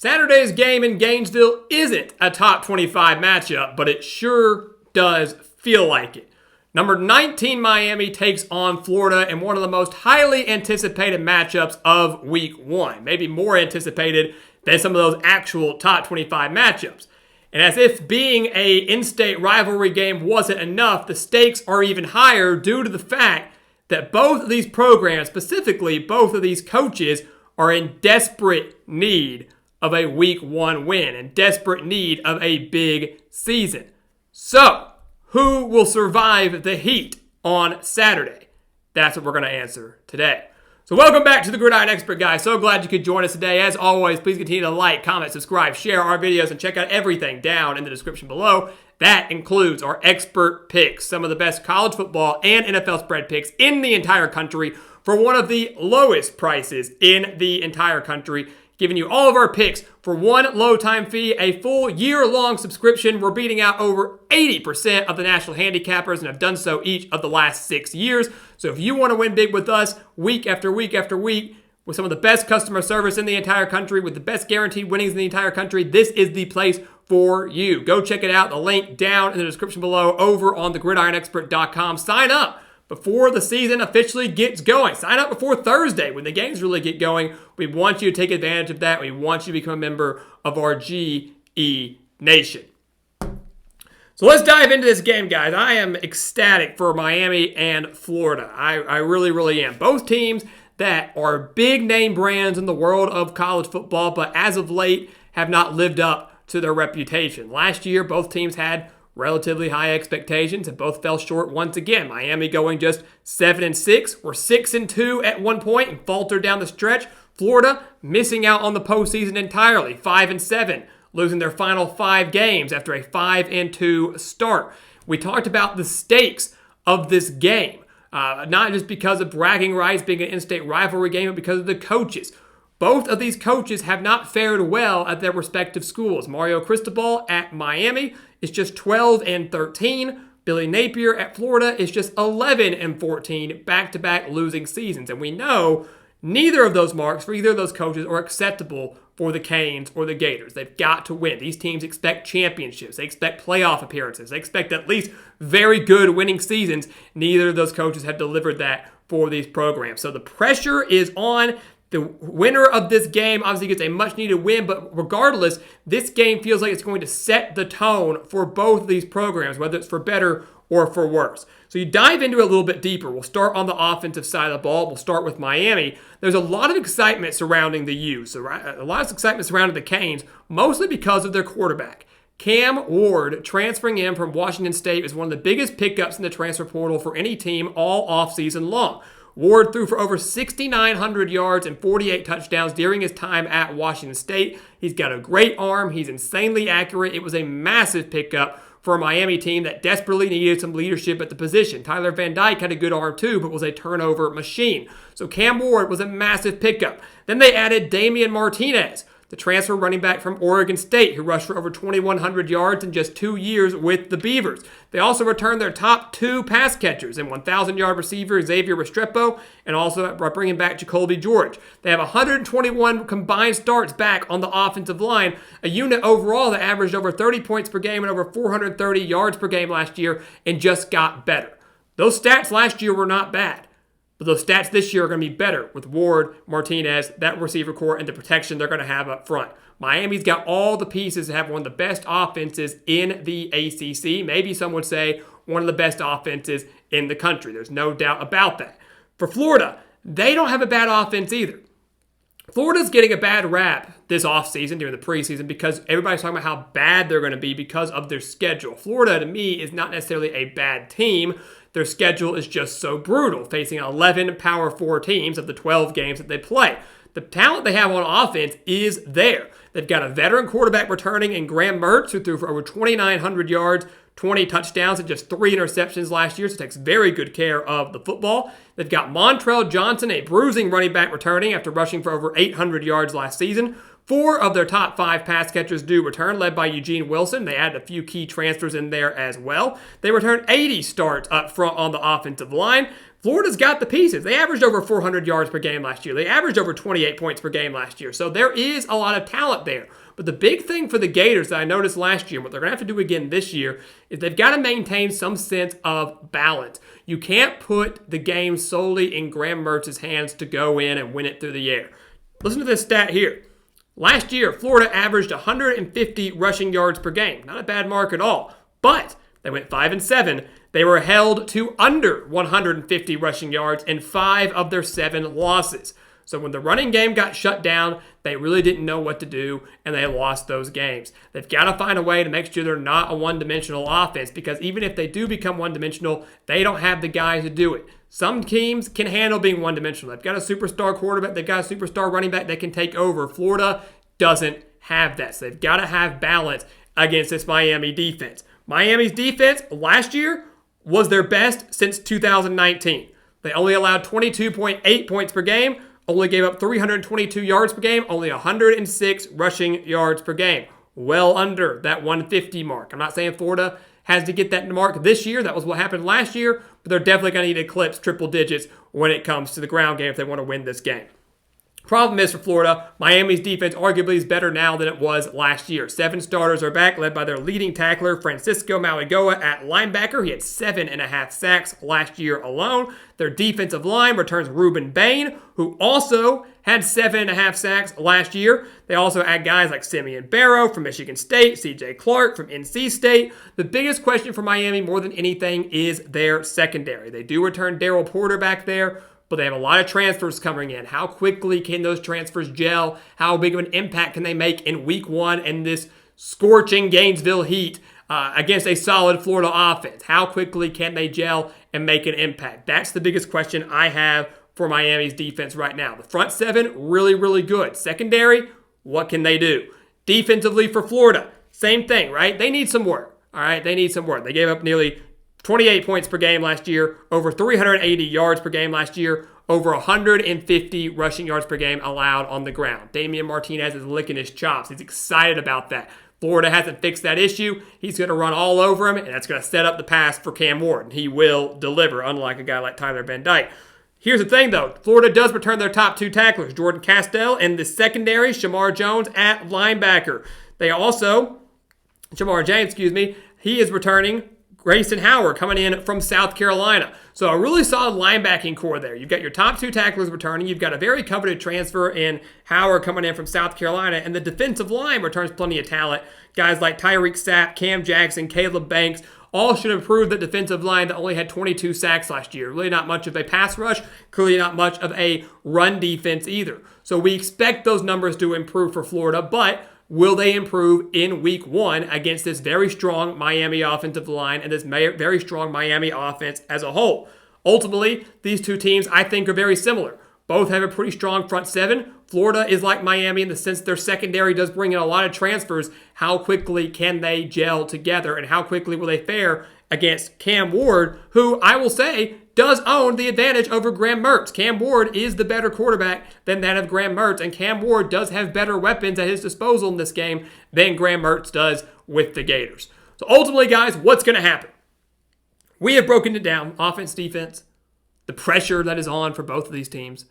Saturday's game in Gainesville isn't a top 25 matchup, but it sure does feel like it. Number 19 Miami takes on Florida in one of the most highly anticipated matchups of week one. Maybe more anticipated than some of those actual top 25 matchups. And as if being a in-state rivalry game wasn't enough, the stakes are even higher due to the fact that both of these programs, specifically both of these coaches, are in desperate need of a week one win and desperate need of a big season. So, who will survive the heat on Saturday? That's what we're going to answer today. So welcome back to the Gridiron Expert, guys. So glad you could join us today. As always, please continue to like, comment, subscribe, share our videos, and check out everything down in the description below. That includes our expert picks, some of the best college football and NFL spread picks in the entire country for one of the lowest prices in the entire country, giving you all of our picks for one low-time fee, a full year-long subscription. We're beating out over 80% of the national handicappers and have done so each of the last 6 years. So if you want to win big with us week after week after week, with some of the best customer service in the entire country, with the best guaranteed winnings in the entire country, this is the place for you. Go check it out. The link down in the description below over on thegridironexpert.com. Sign up before the season officially gets going. Sign up before Thursday when the games really get going. We want you to take advantage of that. We want you to become a member of our GE Nation. So let's dive into this game, guys. I am ecstatic for Miami and Florida. I really, really am. Both teams that are big name brands in the world of college football, but as of late have not lived up to their reputation. Last year, both teams had relatively high expectations and both fell short once again. Miami going just 7-6, or 6-2 at one point and faltered down the stretch. Florida missing out on the postseason entirely, 5-7, losing their final 5 games after a 5-2 start. We talked about the stakes of this game, not just because of bragging rights being an in-state rivalry game, but because of the coaches. Both of these coaches have not fared well at their respective schools. Mario Cristobal at Miami is just 12-13. Billy Napier at Florida is just 11-14, back-to-back losing seasons. And we know neither of those marks for either of those coaches are acceptable for the Canes or the Gators. They've got to win. These teams expect championships. They expect playoff appearances. They expect at least very good winning seasons. Neither of those coaches have delivered that for these programs. So the pressure is on. The winner of this game obviously gets a much-needed win, but regardless, this game feels like it's going to set the tone for both of these programs, whether it's for better or for worse. So you dive into it a little bit deeper. We'll start on the offensive side of the ball. We'll start with Miami. There's a lot of excitement surrounding the U's, a lot of excitement surrounding the Canes, mostly because of their quarterback. Cam Ward transferring in from Washington State is one of the biggest pickups in the transfer portal for any team all offseason long. Ward threw for over 6,900 yards and 48 touchdowns during his time at Washington State. He's got a great arm. He's insanely accurate. It was a massive pickup for a Miami team that desperately needed some leadership at the position. Tyler Van Dyke had a good arm too, but was a turnover machine. So Cam Ward was a massive pickup. Then they added Damian Martinez, the transfer running back from Oregon State, who rushed for over 2,100 yards in just 2 years with the Beavers. They also returned their top 2 pass catchers and 1,000-yard receiver Xavier Restrepo, and also bringing back Jacoby George. They have 121 combined starts back on the offensive line, a unit overall that averaged over 30 points per game and over 430 yards per game last year, and just got better. Those stats last year were not bad. But those stats this year are going to be better with Ward, Martinez, that receiver core, and the protection they're going to have up front. Miami's got all the pieces to have one of the best offenses in the ACC. Maybe some would say one of the best offenses in the country. There's no doubt about that. For Florida, they don't have a bad offense either. Florida's getting a bad rap this offseason during the preseason because everybody's talking about how bad they're going to be because of their schedule. Florida, to me, is not necessarily a bad team. Their schedule is just so brutal, facing 11 Power 4 teams of the 12 games that they play. The talent they have on offense is there. They've got a veteran quarterback returning in Graham Mertz, who threw for over 2,900 yards, 20 touchdowns, and just 3 interceptions last year, so takes very good care of the football. They've got Montrell Johnson, a bruising running back, returning after rushing for over 800 yards last season. 4 of their top 5 pass catchers do return, led by Eugene Wilson. They added a few key transfers in there as well. They returned 80 starts up front on the offensive line. Florida's got the pieces. They averaged over 400 yards per game last year. They averaged over 28 points per game last year. So there is a lot of talent there. But the big thing for the Gators that I noticed last year, and what they're going to have to do again this year, is they've got to maintain some sense of balance. You can't put the game solely in Graham Mertz's hands to go in and win it through the air. Listen to this stat here. Last year, Florida averaged 150 rushing yards per game. Not a bad mark at all. But they went 5-7. They were held to under 150 rushing yards in 5 of their 7 losses. So when the running game got shut down, they really didn't know what to do, and they lost those games. They've got to find a way to make sure they're not a one-dimensional offense, because even if they do become one-dimensional, they don't have the guys to do it. Some teams can handle being one-dimensional. They've got a superstar quarterback. They've got a superstar running back that can take over. Florida doesn't have that. So they've got to have balance against this Miami defense. Miami's defense last year was their best since 2019. They only allowed 22.8 points per game, only gave up 322 yards per game, only 106 rushing yards per game. Well under that 150 mark. I'm not saying Florida has to get that mark this year. That was what happened last year, but they're definitely going to need to eclipse triple digits when it comes to the ground game if they want to win this game. Problem is for Florida, Miami's defense arguably is better now than it was last year. 7 starters are back, led by their leading tackler, Francisco Mauigoa, at linebacker. He had 7.5 sacks last year alone. Their defensive line returns Ruben Bain, who also had 7.5 sacks last year. They also add guys like Simeon Barrow from Michigan State, CJ Clark from NC State. The biggest question for Miami more than anything is their secondary. They do return Darryl Porter back there, but they have a lot of transfers coming in. How quickly can those transfers gel? How big of an impact can they make in week 1 in this scorching Gainesville heat against a solid Florida offense? How quickly can they gel and make an impact? That's the biggest question I have for Miami's defense right now. The front 7, really, really good. Secondary, what can they do? Defensively for Florida, same thing, right? They need some work, all right? They need some work. They gave up nearly 28 points per game last year, over 380 yards per game last year, over 150 rushing yards per game allowed on the ground. Damian Martinez is licking his chops. He's excited about that. Florida hasn't fixed that issue. He's going to run all over him, and that's going to set up the pass for Cam Ward. He will deliver, unlike a guy like Tyler Van Dyke. Here's the thing, though. Florida does return their top 2 tacklers, Jordan Castell and the secondary, Shamar Jones at linebacker. They also, Shamar James, he is returning Grayson Howard coming in from South Carolina. So a really solid linebacking core there. You've got your top 2 tacklers returning. You've got a very coveted transfer in Howard coming in from South Carolina. And the defensive line returns plenty of talent. Guys like Tyreek Sapp, Cam Jackson, Caleb Banks, all should improve the defensive line that only had 22 sacks last year. Really not much of a pass rush. Clearly not much of a run defense either. So we expect those numbers to improve for Florida, but will they improve in week 1 against this very strong Miami offensive line and this very strong Miami offense as a whole? Ultimately, these two teams, I think, are very similar. Both have a pretty strong front 7. Florida is like Miami in the sense their secondary does bring in a lot of transfers. How quickly can they gel together, and how quickly will they fare against Cam Ward, who I will say does own the advantage over Graham Mertz. Cam Ward is the better quarterback than that of Graham Mertz, and Cam Ward does have better weapons at his disposal in this game than Graham Mertz does with the Gators. So ultimately, guys, what's going to happen? We have broken it down, offense, defense, the pressure that is on for both of these teams.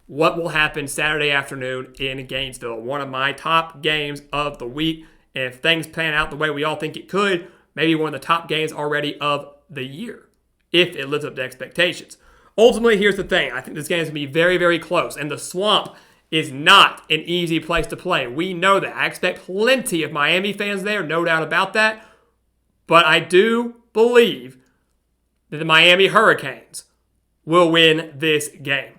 What will happen Saturday afternoon in Gainesville? One of my top games of the week. And if things pan out the way we all think it could, maybe one of the top games already of the year, if it lives up to expectations. Ultimately, here's the thing. I think this game is going to be very, very close. And the Swamp is not an easy place to play. We know that. I expect plenty of Miami fans there, no doubt about that. But I do believe that the Miami Hurricanes will win this game.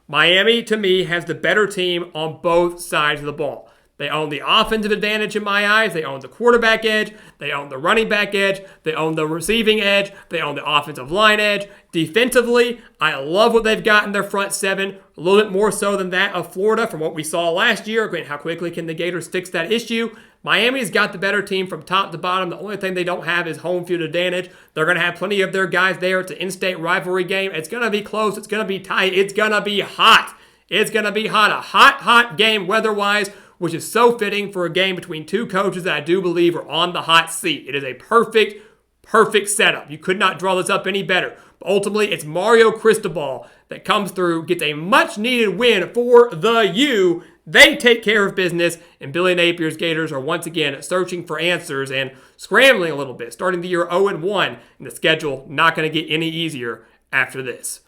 Miami, to me, has the better team on both sides of the ball. They own the offensive advantage in my eyes. They own the quarterback edge. They own the running back edge. They own the receiving edge. They own the offensive line edge. Defensively, I love what they've got in their front 7. A little bit more so than that of Florida from what we saw last year. Again, how quickly can the Gators fix that issue? Miami's got the better team from top to bottom. The only thing they don't have is home field advantage. They're going to have plenty of their guys there. It's an in-state rivalry game. It's going to be close. It's going to be tight. It's going to be hot. It's going to be hot. A hot game weather-wise, which is so fitting for a game between two coaches that I do believe are on the hot seat. It is a perfect Perfect setup. You could not draw this up any better. But ultimately, it's Mario Cristobal that comes through, gets a much-needed win for the U. They take care of business, and Billy Napier's Gators are once again searching for answers and scrambling a little bit, starting the year 0-1, and the schedule not going to get any easier after this.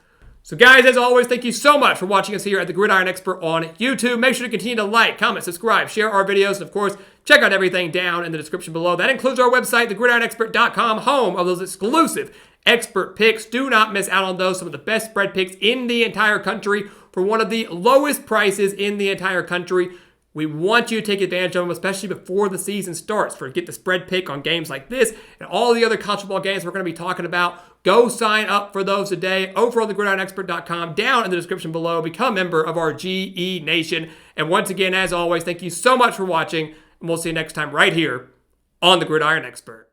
So guys, as always, thank you so much for watching us here at the Gridiron Expert on YouTube. Make sure to continue to like, comment, subscribe, share our videos, and of course, check out everything down in the description below. That includes our website, thegridironexpert.com, home of those exclusive expert picks. Do not miss out on those. Some of the best spread picks in the entire country for one of the lowest prices in the entire country. We want you to take advantage of them, especially before the season starts, for get the spread pick on games like this and all the other college football games we're going to be talking about. Go sign up for those today over on thegridironexpert.com, down in the description below. Become a member of our GE Nation. And once again, as always, thank you so much for watching, and we'll see you next time right here on The Gridiron Expert.